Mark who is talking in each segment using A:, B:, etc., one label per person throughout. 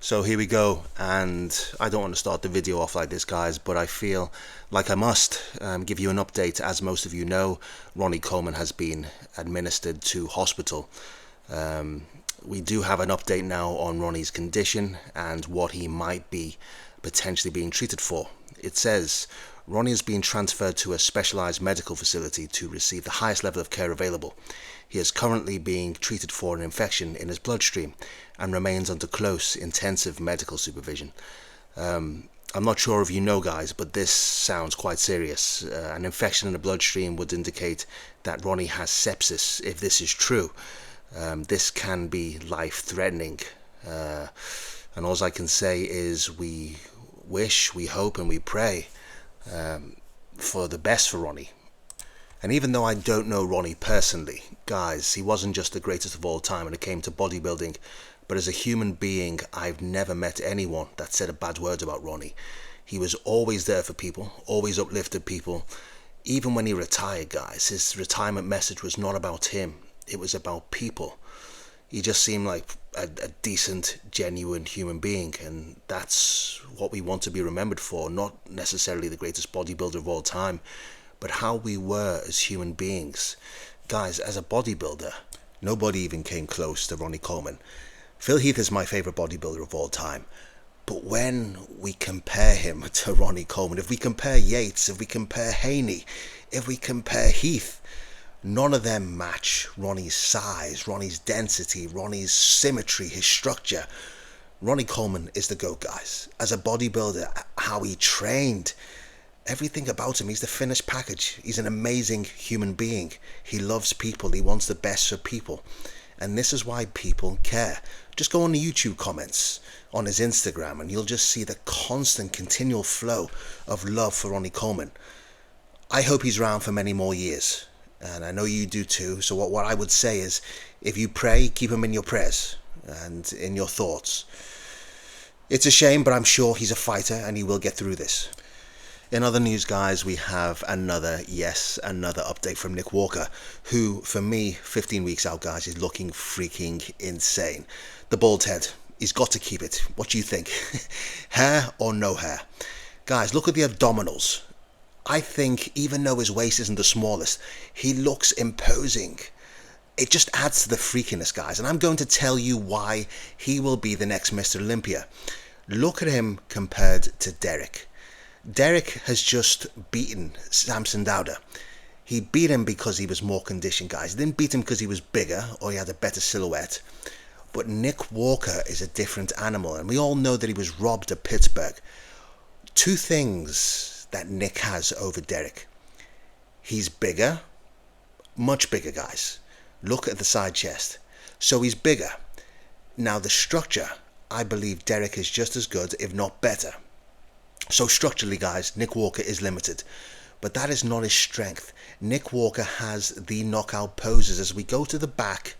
A: So here we go, and I don't want to start the video off like this, guys, but I feel like I must give you an update. As most of you know, Ronnie Coleman has been administered to hospital. We do have an update now on Ronnie's condition and what he might be potentially being treated for. It says Ronnie is being transferred to a specialized medical facility to receive the highest level of care available. He is currently being treated for an infection in his bloodstream and remains under close, intensive medical supervision. I'm not sure if you know, guys, but this sounds quite serious. An infection in the bloodstream would indicate that Ronnie has sepsis. If this is true, this can be life-threatening. And all I can say is we wish, we hope, and we pray for the best for Ronnie. And even though I don't know Ronnie personally, guys, he wasn't just the greatest of all time when it came to bodybuilding, but as a human being, I've never met anyone that said a bad word about Ronnie. He was always there for people, always uplifted people. Even when he retired, guys, his retirement message was not about him, it was about people. He just seemed like a decent, genuine human being, and that's what we want to be remembered for, not necessarily the greatest bodybuilder of all time, but how we were as human beings. Guys, as a bodybuilder, nobody even came close to Ronnie Coleman. Phil Heath is my favourite bodybuilder of all time, but when we compare him to Ronnie Coleman, if we compare Yates, if we compare Haney, if we compare Heath, none of them match Ronnie's size, Ronnie's density, Ronnie's symmetry, his structure. Ronnie Coleman is the GOAT, guys. As a bodybuilder, how he trained, everything about him, he's the finished package. He's an amazing human being. He loves people. He wants the best for people. And this is why people care. Just go on the YouTube comments on his Instagram and you'll just see the constant, continual flow of love for Ronnie Coleman. I hope he's around for many more years. And I know you do too. So what I would say is, if you pray, keep him in your prayers and in your thoughts. It's a shame, but I'm sure he's a fighter and he will get through this. In other news, guys, we have another update from Nick Walker, who, for me, 15 weeks out, guys, is looking freaking insane. The bald head, he's got to keep it. What do you think? Hair or no hair? Guys, look at the abdominals. I think, even though his waist isn't the smallest, he looks imposing. It just adds to the freakiness, guys, and I'm going to tell you why he will be the next Mr. Olympia. Look at him compared to Derek. Derek has just beaten Samson Dauda. He beat him because he was more conditioned, guys. He didn't beat him because he was bigger or he had a better silhouette. But Nick Walker is a different animal, and we all know that he was robbed at Pittsburgh. Two things that Nick has over Derek. He's bigger, much bigger, guys. Look at the side chest. So he's bigger. Now the structure, I believe Derek is just as good, if not better. So structurally, guys, Nick Walker is limited, but that is not his strength. Nick Walker has the knockout poses. As we go to the back,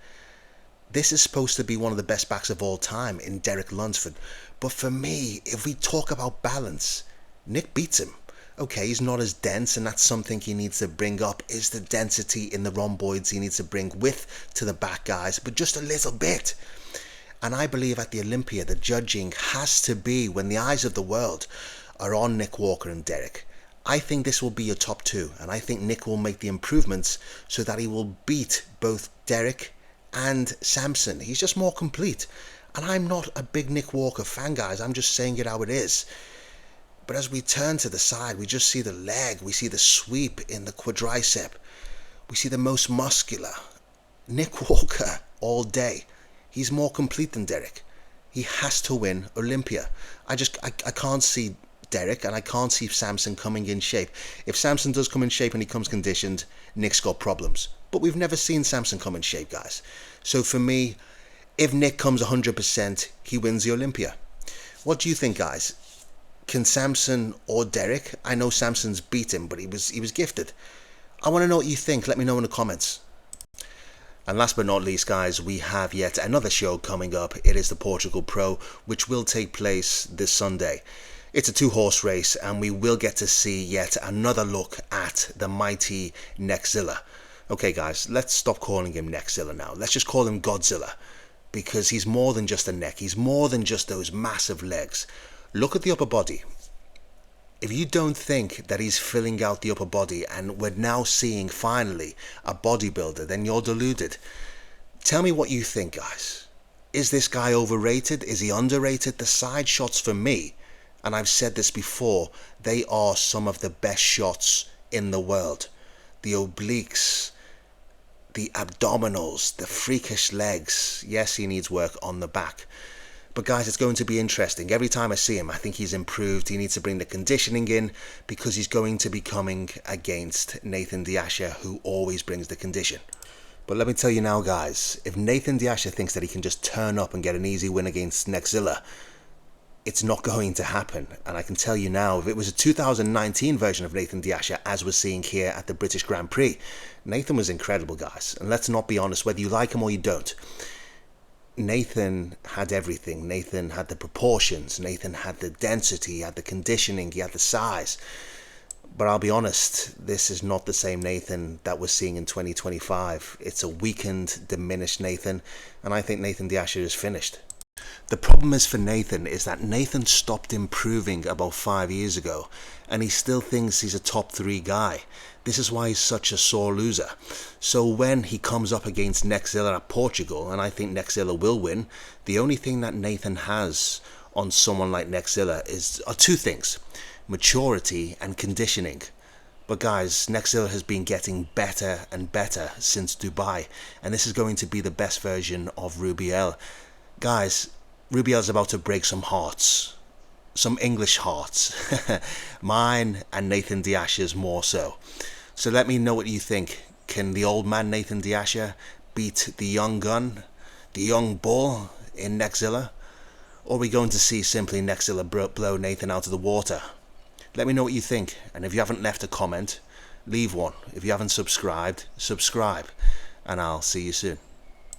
A: this is supposed to be one of the best backs of all time in Derek Lunsford. But for me, if we talk about balance, Nick beats him. Okay, he's not as dense, and that's something he needs to bring up, is the density in the rhomboids. He needs to bring width to the back, guys, but just a little bit. And I believe at the Olympia, the judging has to be, when the eyes of the world are on Nick Walker and Derek, I think this will be your top two, and I think Nick will make the improvements so that he will beat both Derek and Samson. He's just more complete, and I'm not a big Nick Walker fan, guys. I'm just saying it how it is. But as we turn to the side, we just see the leg, we see the sweep in the quadricep, we see the most muscular. Nick Walker all day. He's more complete than Derek. He has to win Olympia. I can't see Derek, and I can't see Samson coming in shape. If Samson does come in shape and he comes conditioned, Nick's got problems. But we've never seen Samson come in shape, guys. So for me, if Nick comes 100%, he wins the Olympia. What do you think, guys? Can Samson or Derek? I know Samson's beat him, but he was gifted. I want to know what you think. Let me know in the comments. And last but not least, guys, we have yet another show coming up. It is the Portugal Pro, which will take place this Sunday. It's a two-horse race, and we will get to see yet another look at the mighty Neckzilla. Okay, guys, let's stop calling him Neckzilla now. Let's just call him Godzilla. because he's more than just a neck. He's more than just those massive legs. Look at the upper body. If you don't think that he's filling out the upper body and we're now seeing finally a bodybuilder, then you're deluded. Tell me what you think, guys. Is this guy overrated? Is he underrated? The side shots for me, and I've said this before, they are some of the best shots in the world. The obliques, the abdominals, the freakish legs. Yes, he needs work on the back. But guys, it's going to be interesting. Every time I see him, I think he's improved. He needs to bring the conditioning in because he's going to be coming against Nathan Asha, who always brings the condition. But let me tell you now, guys, if Nathan Asha thinks that he can just turn up and get an easy win against Neckzilla, it's not going to happen. And I can tell you now, if it was a 2019 version of Nathan Asha, as we're seeing here at the British Grand Prix, Nathan was incredible, guys. And let's not be honest, whether you like him or you don't, Nathan had everything. Nathan had the proportions. Nathan had the density. He had the conditioning. He had the size. But I'll be honest, this is not the same Nathan that we're seeing in 2025. It's a weakened, diminished Nathan, and I think Nathan Asha is finished. The problem is for Nathan is that Nathan stopped improving about 5 years ago, and he still thinks he's a top 3 guy. This is why he's such a sore loser. So when he comes up against Neckzilla at Portugal, and I think Neckzilla will win, the only thing that Nathan has on someone like Neckzilla are 2 things: maturity and conditioning. But guys, Neckzilla has been getting better and better since Dubai, and this is going to be the best version of Rubiel. Guys, Rubiel's about to break some hearts, some English hearts, mine and Nathan Asha's more so. So let me know what you think. Can the old man Nathan Asha beat the young gun, the young bull in Neckzilla? Or are we going to see simply Neckzilla blow Nathan out of the water? Let me know what you think, and if you haven't left a comment, leave one. If you haven't subscribed, subscribe, and I'll see you soon.